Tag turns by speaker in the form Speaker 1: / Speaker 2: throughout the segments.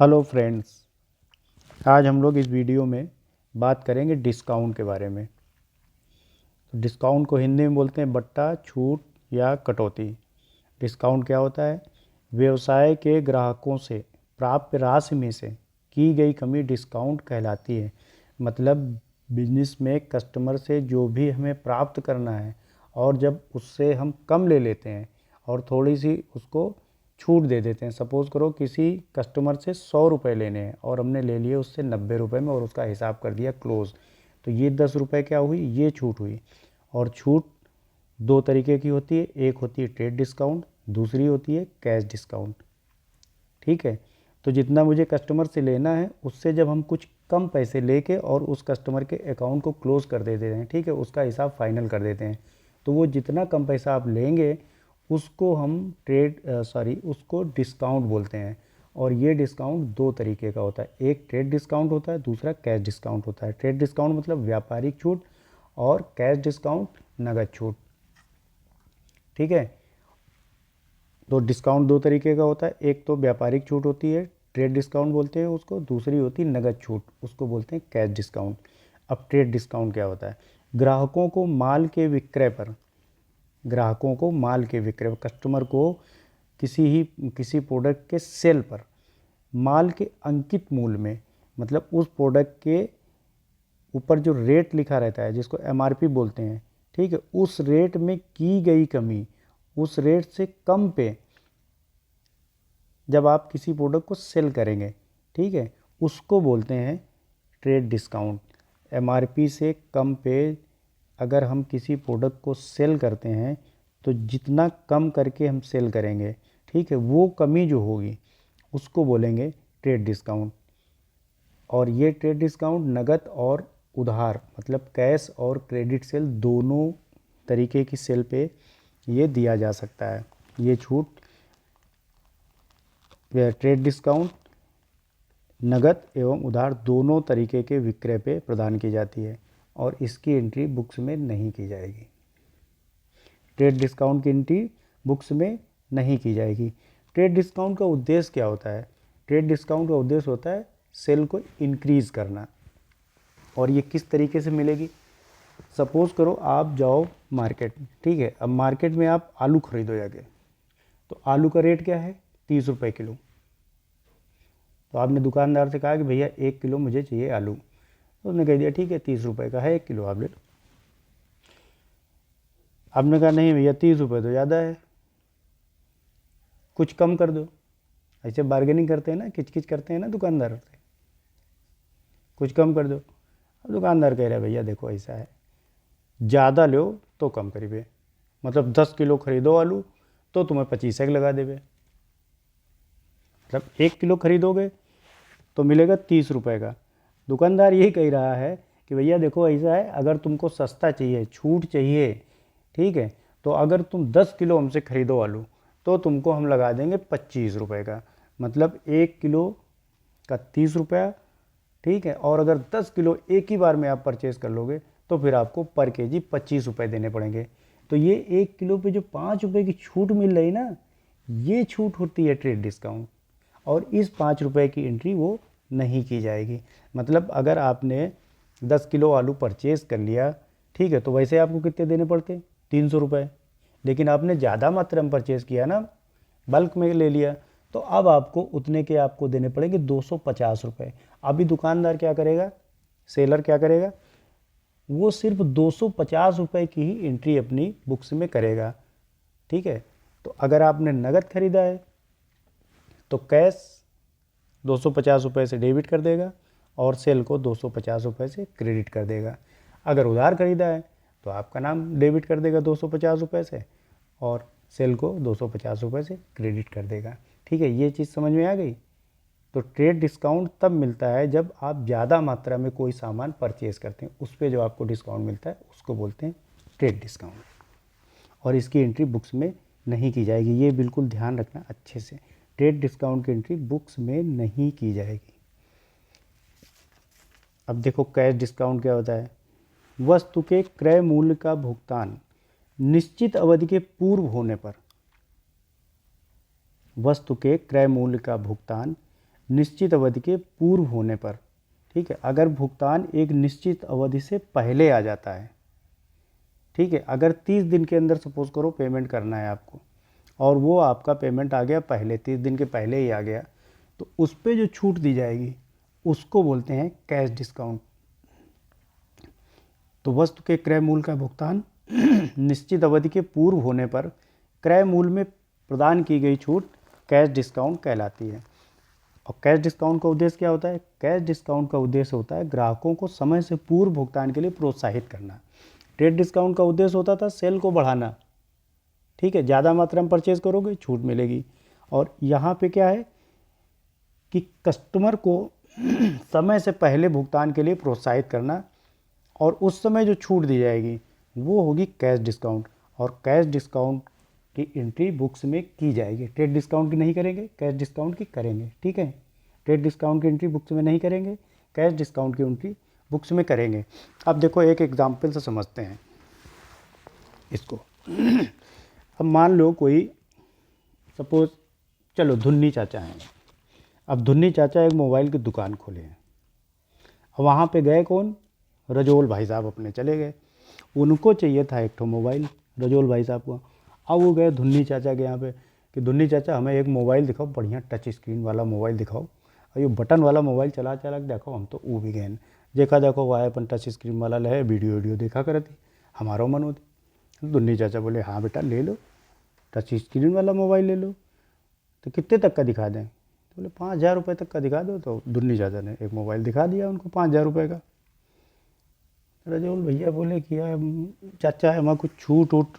Speaker 1: Hello friends, आज हम लोग इस वीडियो में बात करेंगे डिस्काउंट के बारे में। तो डिस्काउंट को हिंदी में बोलते हैं बट्टा, छूट या कटौती। डिस्काउंट क्या होता है? व्यवसाय के ग्राहकों से प्राप्त राशि में से की गई कमी डिस्काउंट कहलाती है। मतलब बिजनेस में कस्टमर से जो भी हमें प्राप्त करना है और जब उससे हम कम ले लेते हैं और थोड़ी सी उसको छूट दे देते हैं। सपोज़ करो किसी कस्टमर से 100 रुपये लेने हैं और हमने ले लिए उससे 90 रुपये में और उसका हिसाब कर दिया क्लोज़। तो ये 10 रुपये क्या हुई? ये छूट हुई। और छूट दो तरीके की होती है, एक होती है ट्रेड डिस्काउंट, दूसरी होती है कैश डिस्काउंट। ठीक है, तो जितना मुझे कस्टमर से लेना है उससे जब हम कुछ कम पैसे लेके और उस कस्टमर के अकाउंट को क्लोज़ कर देते हैं, ठीक है, उसका हिसाब फाइनल कर देते हैं, तो वो जितना कम पैसा आप लेंगे उसको हम उसको डिस्काउंट बोलते हैं। और ये डिस्काउंट दो तरीके का होता है, एक ट्रेड डिस्काउंट होता है, दूसरा कैश डिस्काउंट होता है। ट्रेड डिस्काउंट मतलब व्यापारिक छूट और कैश डिस्काउंट नगद छूट। ठीक है, तो डिस्काउंट दो तरीके का होता है, एक तो व्यापारिक छूट होती है, ट्रेड डिस्काउंट बोलते हैं उसको, दूसरी होती है नगद छूट, उसको बोलते हैं कैश डिस्काउंट। अब ट्रेड डिस्काउंट क्या होता है? ग्राहकों को माल के विक्रय पर ग्राहकों को माल के विक्रय, कस्टमर को किसी प्रोडक्ट के सेल पर माल के अंकित मूल्य में, मतलब उस प्रोडक्ट के ऊपर जो रेट लिखा रहता है जिसको एमआरपी बोलते हैं, ठीक है, उस रेट में की गई कमी, उस रेट से कम पे जब आप किसी प्रोडक्ट को सेल करेंगे, ठीक है, उसको बोलते हैं ट्रेड डिस्काउंट। एमआरपी से कम पे अगर हम किसी प्रोडक्ट को सेल करते हैं तो जितना कम करके हम सेल करेंगे, ठीक है, वो कमी जो होगी उसको बोलेंगे ट्रेड डिस्काउंट। और ये ट्रेड डिस्काउंट नगद और उधार, मतलब कैश और क्रेडिट सेल दोनों तरीके की सेल पे ये दिया जा सकता है। ये छूट ट्रेड डिस्काउंट नगद एवं उधार दोनों तरीके के विक्रय पे प्रदान की जाती है और इसकी एंट्री बुक्स में नहीं की जाएगी। ट्रेड डिस्काउंट की एंट्री बुक्स में नहीं की जाएगी। ट्रेड डिस्काउंट का उद्देश्य क्या होता है? ट्रेड डिस्काउंट का उद्देश्य होता है सेल को इंक्रीज़ करना। और ये किस तरीके से मिलेगी? सपोज़ करो आप जाओ मार्केट, ठीक है, अब मार्केट में आप आलू खरीदो जाके, तो आलू का रेट क्या है? 30 रुपये किलो। तो आपने दुकानदार से कहा कि भैया 1 किलो मुझे चाहिए आलू, तो उसने कह दिया ठीक है 30 रुपये का है 1 किलो, आप ले लो। आपने कहा नहीं भैया 30 रुपये तो ज़्यादा है, कुछ कम कर दो। ऐसे बार्गेनिंग करते हैं ना, किचकिच करते हैं ना दुकानदार से, कुछ कम कर दो। अब दुकानदार कह रहा है भैया देखो ऐसा है, ज़्यादा लो तो कम करिए, मतलब 10 किलो खरीदो आलू तो तुम्हें 25 लगा देवे। मतलब 1 किलो खरीदोगे तो मिलेगा 30 रुपये का। दुकानदार यही कह रहा है कि भैया देखो ऐसा है, अगर तुमको सस्ता चाहिए, छूट चाहिए, ठीक है, तो अगर तुम 10 किलो हमसे खरीदो आलू तो तुमको हम लगा देंगे 25 रुपये का। मतलब 1 किलो का 30 रुपया, ठीक है, और अगर 10 किलो एक ही बार में आप परचेज़ कर लोगे तो फिर आपको पर केजी 25 रुपये देने पड़ेंगे। तो ये 1 किलो पे जो 5 रुपये की छूट मिल रही ना, ये छूट होती है ट्रेड डिस्काउंट। और इस 5 रुपये की एंट्री वो नहीं की जाएगी। मतलब अगर आपने 10 किलो आलू परचेज़ कर लिया, ठीक है, तो वैसे आपको कितने देने पड़ते? 300 रुपये। लेकिन आपने ज़्यादा मात्रा में परचेज़ किया ना, बल्क में ले लिया, तो अब आपको उतने के आपको देने पड़ेंगे 250 रुपये। अभी दुकानदार क्या करेगा, सेलर क्या करेगा, वो सिर्फ 250 रुपये की ही एंट्री अपनी बुक्स में करेगा। ठीक है, तो अगर आपने नगद खरीदा है तो कैश 250 रुपये से डेबिट कर देगा और सेल को 250 रुपये से क्रेडिट कर देगा। अगर उधार खरीदा है तो आपका नाम डेबिट कर देगा 250 रुपये से और सेल को 250 रुपये से क्रेडिट कर देगा। ठीक है, ये चीज़ समझ में आ गई? तो ट्रेड डिस्काउंट तब मिलता है जब आप ज़्यादा मात्रा में कोई सामान परचेज़ करते हैं, उस पर जो आपको डिस्काउंट मिलता है उसको बोलते हैं ट्रेड डिस्काउंट। और इसकी एंट्री बुक्स में नहीं की जाएगी, ये बिल्कुल ध्यान रखना अच्छे से। ट्रेड डिस्काउंट की एंट्री बुक्स में नहीं की जाएगी। अब देखो कैश डिस्काउंट क्या होता है? वस्तु के क्रय मूल्य का भुगतान निश्चित अवधि के पूर्व होने पर, वस्तु के क्रय मूल्य का भुगतान निश्चित अवधि के पूर्व होने पर, ठीक है, अगर भुगतान एक निश्चित अवधि से पहले आ जाता है, ठीक है, अगर 30 दिन के अंदर सपोज करो पेमेंट करना है आपको और वो आपका पेमेंट आ गया पहले, 30 दिन के पहले ही आ गया, तो उस पर जो छूट दी जाएगी उसको बोलते हैं कैश डिस्काउंट। तो वस्तु के क्रय मूल्य का भुगतान निश्चित अवधि के पूर्व होने पर क्रय मूल्य में प्रदान की गई छूट कैश डिस्काउंट कहलाती है। और कैश डिस्काउंट का उद्देश्य क्या होता है? कैश डिस्काउंट का उद्देश्य होता है ग्राहकों को समय से पूर्व भुगतान के लिए प्रोत्साहित करना। ट्रेड डिस्काउंट का उद्देश्य होता था सेल को बढ़ाना, ठीक है, ज़्यादा मात्रा में परचेज करोगे छूट मिलेगी। और यहाँ पे क्या है कि कस्टमर को समय से पहले भुगतान के लिए प्रोत्साहित करना, और उस समय जो छूट दी जाएगी वो होगी कैश डिस्काउंट। और कैश डिस्काउंट की एंट्री बुक्स में की जाएगी। ट्रेड डिस्काउंट की नहीं करेंगे, कैश डिस्काउंट की करेंगे, ठीक है। ट्रेड डिस्काउंट की एंट्री बुक्स में नहीं करेंगे, कैश डिस्काउंट की एंट्री बुक्स में करेंगे। अब देखो एक एग्जाम्पल से समझते हैं इसको। अब मान लो कोई सपोज, चलो धुन्नी चाचा हैं। अब धुन्नी चाचा एक मोबाइल की दुकान खोले हैं। अब वहाँ पे गए कौन? रजोल भाई साहब अपने चले गए। उनको चाहिए था एक ठो मोबाइल, रजोल भाई साहब को। अब वो गए धुन्नी चाचा के यहाँ पे कि धुन्नी चाचा हमें एक मोबाइल दिखाओ, बढ़िया टच स्क्रीन वाला मोबाइल दिखाओ। और ये बटन वाला मोबाइल चला चला के देखो, हम तो वो भी गए देखा, देखो वाह अपन टच स्क्रीन वाला ले, वीडियो देखा करती, हमारा मन होती। धुन्नी चाचा बोले हाँ बेटा ले लो, टच स्क्रीन वाला मोबाइल ले लो। तो कितने तक का दिखा दें? तो बोले 5,000 रुपये तक का दिखा दो। तो धुन्नी चाचा ने एक मोबाइल दिखा दिया उनको 5,000 रुपये का। रजोल भैया बोले कि यार चाचा हमें कुछ छूट वूट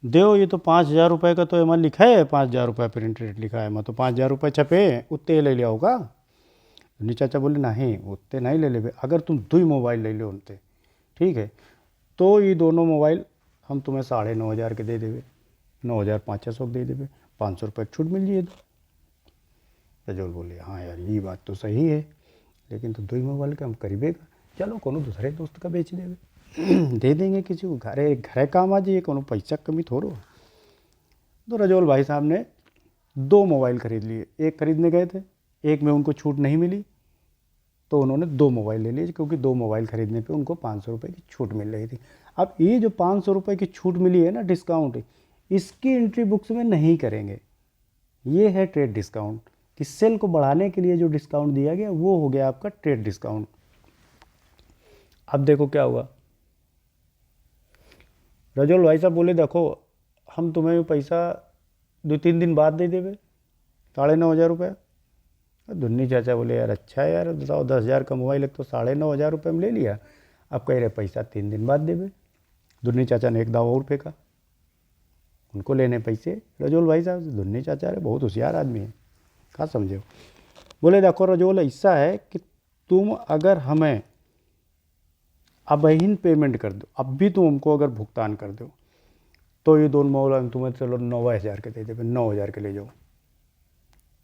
Speaker 1: दो, ये तो 5,000 रुपये का तो हमारे लिखा है, 5,000 रुपये प्रिंट रेट लिखा है, मैं तो 5,000 रुपये छपे उतने ले लिया होगा। धुन्नी चाचा बोले नहीं उतने नहीं ले ले, अगर तुम 2 मोबाइल ले लो उनसे, ठीक है, तो ये दोनों मोबाइल हम तुम्हें 9,500 के दे देवे, 9,500 दे देवे, 500 रुपये छूट मिल जाए। तो रजोल बोले हाँ यार ये बात तो सही है, लेकिन तो 2 मोबाइल का हम करीबेगा, चलो कोनो दूसरे दोस्त का बेच देवे दे देंगे किसी को, घरे काम आ जाइए, कोनो पैसा कमी थोड़ो। तो रजोल भाई साहब ने 2 मोबाइल खरीद लिए। एक खरीदने गए थे, एक में उनको छूट नहीं मिली, तो उन्होंने 2 मोबाइल ले लिए, क्योंकि 2 मोबाइल खरीदने पे उनको 500 रुपये की छूट मिल रही थी। अब ये जो 500 रुपये की छूट मिली है ना डिस्काउंट, इसकी एंट्री बुक्स में नहीं करेंगे। ये है ट्रेड डिस्काउंट, कि सेल को बढ़ाने के लिए जो डिस्काउंट दिया गया वो हो गया आपका ट्रेड डिस्काउंट। अब देखो क्या हुआ, रजोल भाई साहब बोले देखो हम तुम्हें पैसा 2-3 दिन बाद दे देवे, 9,500 रुपये। धुन्नी चाचा बोले यार अच्छा यार बताओ, 10,000 का मोबाइल एक तो 9,500 रुपये में ले लिया, अब कह रहे पैसा 3 दिन बाद देवे। धुन्नी चाचा ने एक दाव और फेंका, उनको लेने पैसे रजोल भाई साहब से। धुन्नी चाचा अरे बहुत होशियार आदमी है, कहाँ समझे। बोले देखो रजोल ऐसा है कि तुम अगर हमें अब ही पेमेंट कर दो, अब भी तुम हमको अगर भुगतान कर दो, तो ये दोनों मोबाइल तुम्हें चलो 9,000 के दे दे, 9,000 के ले जाओ।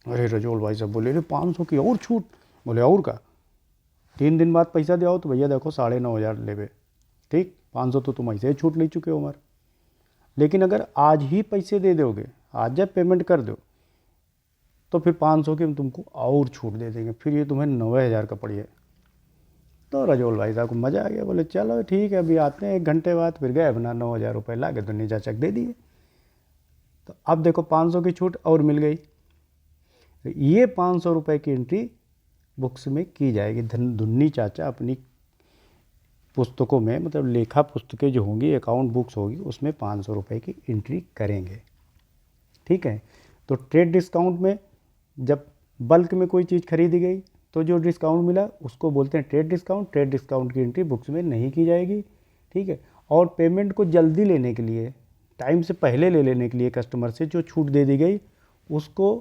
Speaker 1: अरे रजोल भाई साहब बोले 500 की और छूट? बोले और का, 3 दिन बाद पैसा दे आओ। तो भैया देखो 9,500 लेवे, ठीक, 500 तो तुम ऐसे ही छूट ले चुके हो हमारे, लेकिन अगर आज ही पैसे दे दोगे, आज जब पेमेंट कर दो, तो फिर 500 की हम तुमको और छूट दे देंगे, फिर ये तुम्हें 9,000 का पड़ी है। तो रजोल भाई साहब को मज़ा आ गया, बोले चलो ठीक है अभी आते हैं 1 घंटे बाद। फिर गए अपना 9,000 रुपये ला के धुन्नी चाचा दे दिए। तो अब देखो 500 की छूट और मिल गई। तो ये 500 रुपये की एंट्री बुक्स में की जाएगी। धुन्नी चाचा अपनी पुस्तकों में, मतलब लेखा पुस्तकें जो होंगी, अकाउंट बुक्स होगी, उसमें 500 रुपये की एंट्री करेंगे, ठीक है। तो ट्रेड डिस्काउंट में जब बल्क में कोई चीज़ खरीदी गई तो जो डिस्काउंट मिला उसको बोलते हैं ट्रेड डिस्काउंट। ट्रेड डिस्काउंट की एंट्री बुक्स में नहीं की जाएगी, ठीक है। और पेमेंट को जल्दी लेने के लिए, टाइम से पहले ले लेने के लिए कस्टमर से जो छूट दे दी गई उसको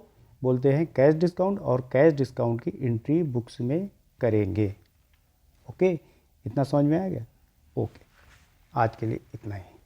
Speaker 1: बोलते हैं कैश डिस्काउंट, और कैश डिस्काउंट की एंट्री बुक्स में करेंगे। ओके, इतना समझ में आ गया? ओके, आज के लिए इतना ही।